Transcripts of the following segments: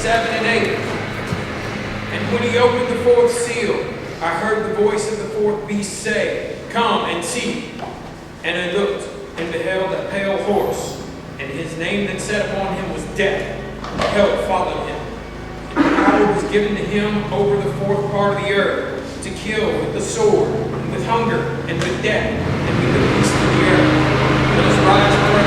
7 and 8. And when he opened the fourth seal, I heard the voice of the fourth beast say, "Come and see." And I looked and beheld a pale horse, and his name that sat upon him was Death. Hell followed him. And power was given to him over the fourth part of the earth, to kill with the sword, and with hunger, and with death, and with the beasts of the earth. Let us rise and pray.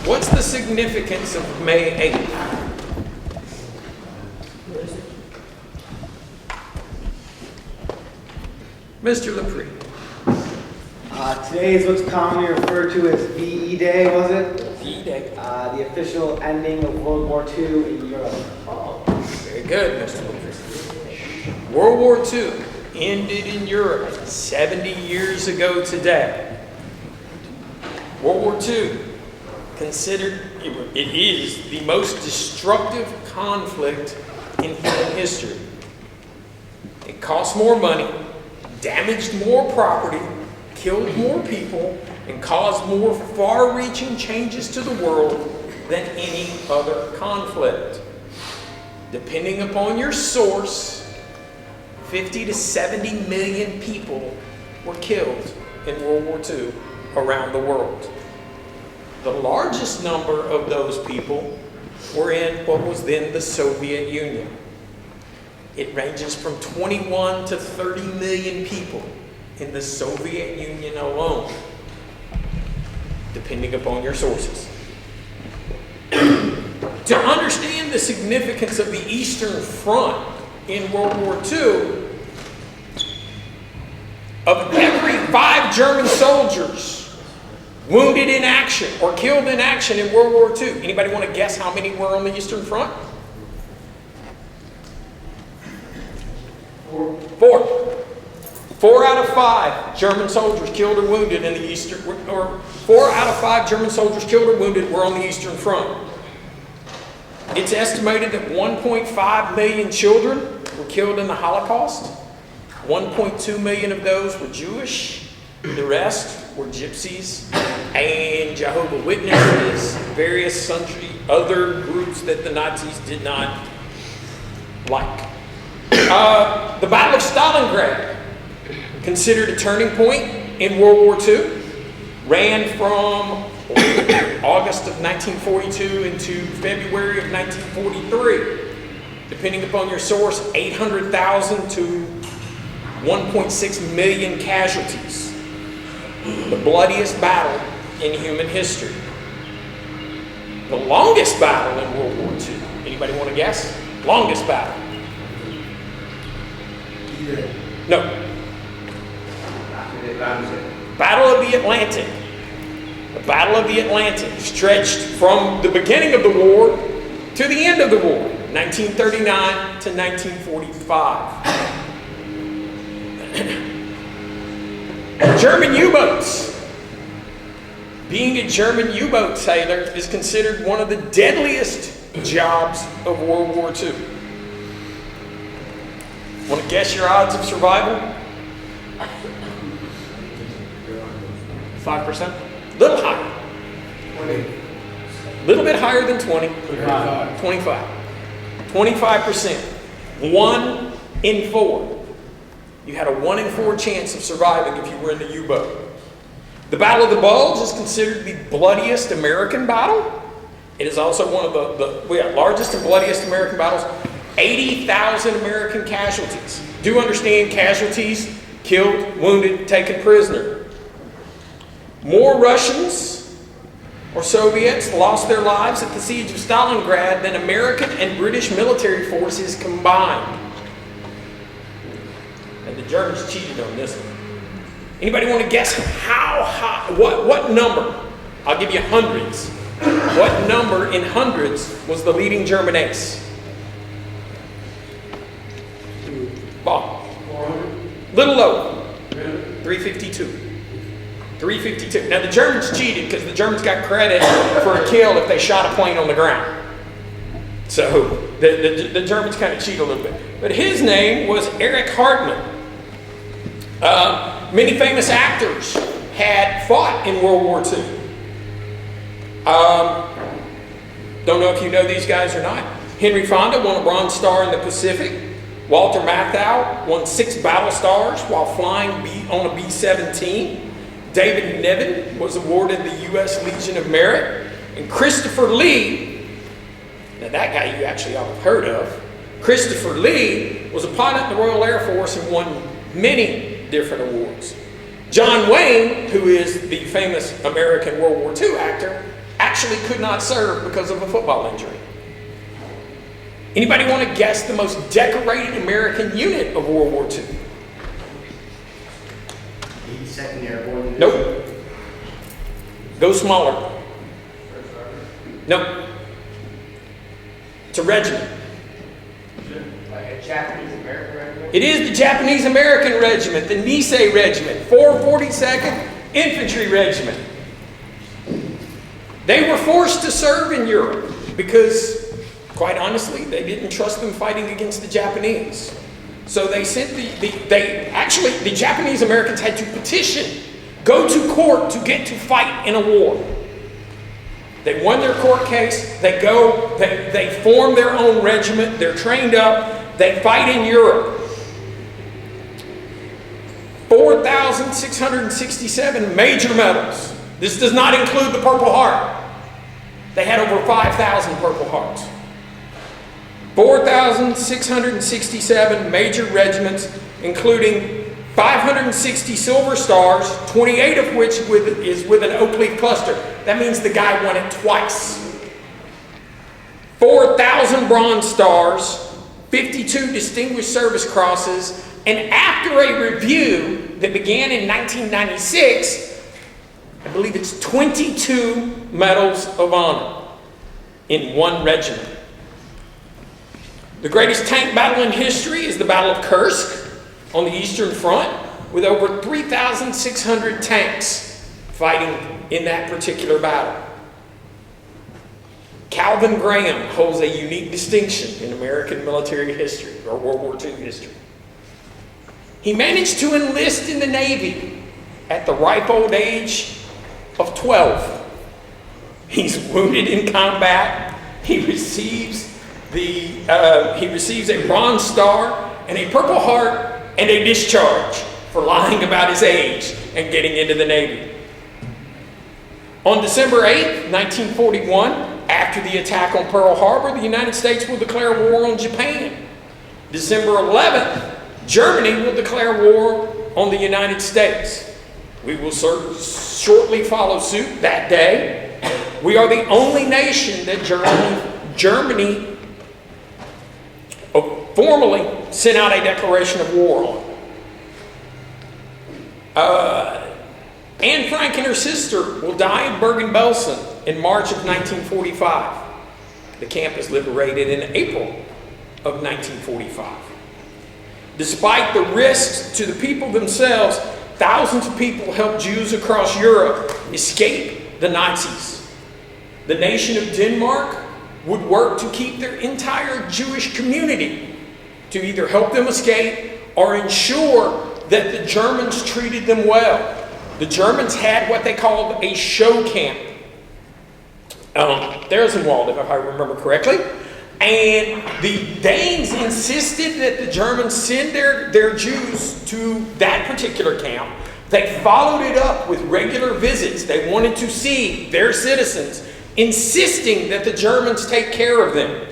What's the significance of May 8th? Mr. LaPree. Today is what's commonly referred to as VE Day, was it? VE Day. The official ending of World War II in Europe. Oh, very good, Mr. LaPree. World War II ended in Europe 70 years ago today. World War II, considered, it is the most destructive conflict in human history. It cost more money, damaged more property, killed more people, and caused more far-reaching changes to the world than any other conflict. Depending upon your source, 50 to 70 million people were killed in World War II around the world. The largest number of those people were in what was then the Soviet Union. It ranges from 21 to 30 million people in the Soviet Union alone, depending upon your sources. To understand the significance of the Eastern Front in World War II, of every 5 German soldiers wounded in action or killed in action in World War II, anybody want to guess how many were on the Eastern Front? 4. 4 out of 5 German soldiers killed or wounded in the Eastern, or 4 out of 5 German soldiers killed or wounded were on the Eastern Front. It's estimated that 1.5 million children were killed in the Holocaust. 1.2 million of those were Jewish. The rest were gypsies and Jehovah's Witnesses, various sundry other groups that the Nazis did not like. The Battle of Stalingrad, considered a turning point in World War II, ran from August of 1942 into February of 1943. Depending upon your source, 800,000 to 1.6 million casualties. The bloodiest battle in human history. The longest battle in World War II. Anybody want to guess? Longest battle. No. Battle of the Atlantic. The Battle of the Atlantic stretched from the beginning of the war to the end of the war, 1939 to 1945. German U-boats. Being a German U-boat sailor is considered one of the deadliest jobs of World War II. Want to guess your odds of survival? 5%? Little higher. 20. Little bit higher than 20. 25. 25%. 1 in 4. You had a 1 in 4 chance of surviving if you were in the U-boat. The Battle of the Bulge is considered the bloodiest American battle. It is also one of the largest and bloodiest American battles. 80,000 American casualties. Do understand casualties, killed, wounded, taken prisoner. More Russians or Soviets lost their lives at the siege of Stalingrad than American and British military forces combined. And the Germans cheated on this one. Anybody want to guess how high, what number? I'll give you hundreds. What number in hundreds was the leading German ace? Bob. 400? Little low. 352. 352. Now the Germans cheated because the Germans got credit for a kill if they shot a plane on the ground. So the Germans kind of cheat a little bit. But his name was Erich Hartmann. Many famous actors had fought in World War II. Don't know if you know these guys or not. Henry Fonda won a Bronze Star in the Pacific. Walter Matthau won 6 battle stars while flying on a B-17. David Niven was awarded the U.S. Legion of Merit. And Christopher Lee, now that guy you actually ought to have heard of, Christopher Lee was a pilot in the Royal Air Force and won many different awards. John Wayne, who is the famous American World War II actor, actually could not serve because of a football injury. Anybody want to guess the most decorated American unit of World War II? 82nd Airborne. Nope. Go smaller. Nope. It's a regiment. Like a Japanese American regiment? It is the Japanese American Regiment, the Nisei Regiment, 442nd Infantry Regiment. They were forced to serve in Europe because, quite honestly, they didn't trust them fighting against the Japanese. So they sent the Japanese Americans had to petition, go to court to get to fight in a war. They won their court case, they form their own regiment, they're trained up, they fight in Europe. 4,667 major medals. This does not include the Purple Heart. They had over 5,000 Purple Hearts. 4,667 major regiments, including 560 Silver Stars, 28 of which is with an oak leaf cluster. That means the guy won it twice. 4,000 Bronze Stars, 52 Distinguished Service Crosses, and after a review that began in 1996, I believe it's 22 Medals of Honor in one regiment. The greatest tank battle in history is the Battle of Kursk on the Eastern Front, with over 3,600 tanks fighting in that particular battle. Calvin Graham holds a unique distinction in American military history, or World War II history. He managed to enlist in the Navy at the ripe old age of 12. He's wounded in combat. He receives a Bronze Star and a Purple Heart and a discharge for lying about his age and getting into the Navy. On December 8, 1941, after the attack on Pearl Harbor, the United States will declare war on Japan. December 11th, Germany will declare war on the United States. We will shortly follow suit that day. We are the only nation that Germany formally sent out a declaration of war on. Anne Frank and her sister will die in Bergen-Belsen in March of 1945. The camp is liberated in April of 1945. Despite the risks to the people themselves, thousands of people helped Jews across Europe escape the Nazis. The nation of Denmark would work to keep their entire Jewish community to either help them escape or ensure that the Germans treated them well. The Germans had what they called a show camp. Theresenwald, if I remember correctly. And the Danes insisted that the Germans send their Jews to that particular camp. They followed it up with regular visits. They wanted to see their citizens, insisting that the Germans take care of them.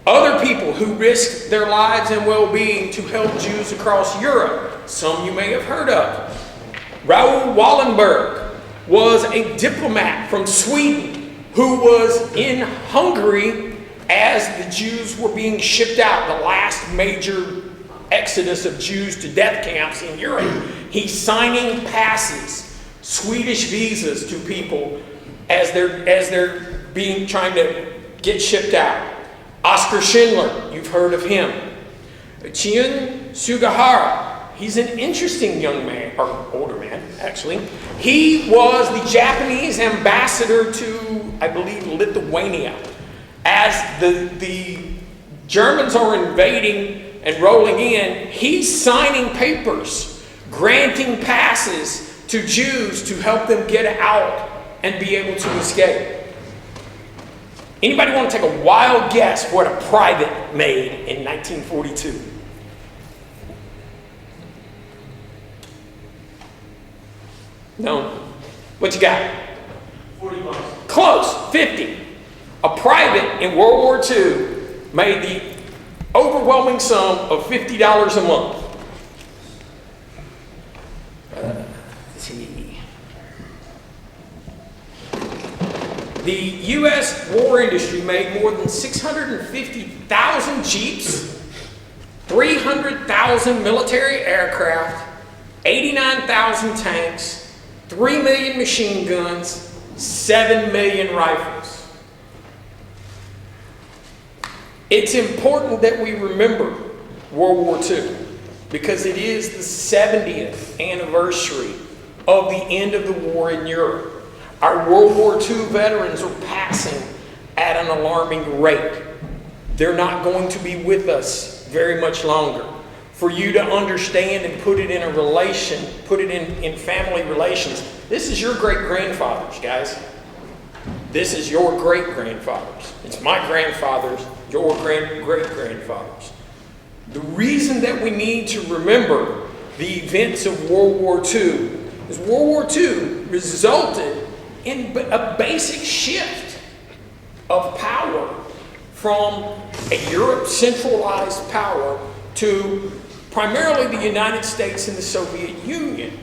Other people who risked their lives and well-being to help Jews across Europe, some you may have heard of. Raoul Wallenberg was a diplomat from Sweden who was in Hungary as the Jews were being shipped out, the last major exodus of Jews to death camps in Europe. He's signing passes, Swedish visas to people as they're trying to get shipped out. Oscar Schindler, you've heard of him. Chiun Sugihara, he's an interesting young man, or older man, actually. He was the Japanese ambassador to, I believe, Lithuania. As the Germans are invading and rolling in, he's signing papers, granting passes to Jews to help them get out and be able to escape. Anybody want to take a wild guess what a private made in 1942? No. What you got? 40 bucks. Close, 50. A private in World War II made the overwhelming sum of $50 a month. Let's see. The U.S. war industry made more than 650,000 Jeeps, 300,000 military aircraft, 89,000 tanks, 3 million machine guns, 7 million rifles. It's important that we remember World War II because it is the 70th anniversary of the end of the war in Europe. Our World War II veterans are passing at an alarming rate. They're not going to be with us very much longer. For you to understand and put it in a relation, put it in family relations, this is your great-grandfathers, guys. This is your great-grandfathers. It's my grandfathers, your great-grandfathers. The reason that we need to remember the events of World War II is World War II resulted in a basic shift of power from a Europe centralized power to primarily the United States and the Soviet Union.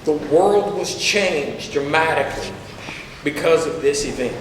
The world was changed dramatically because of this event.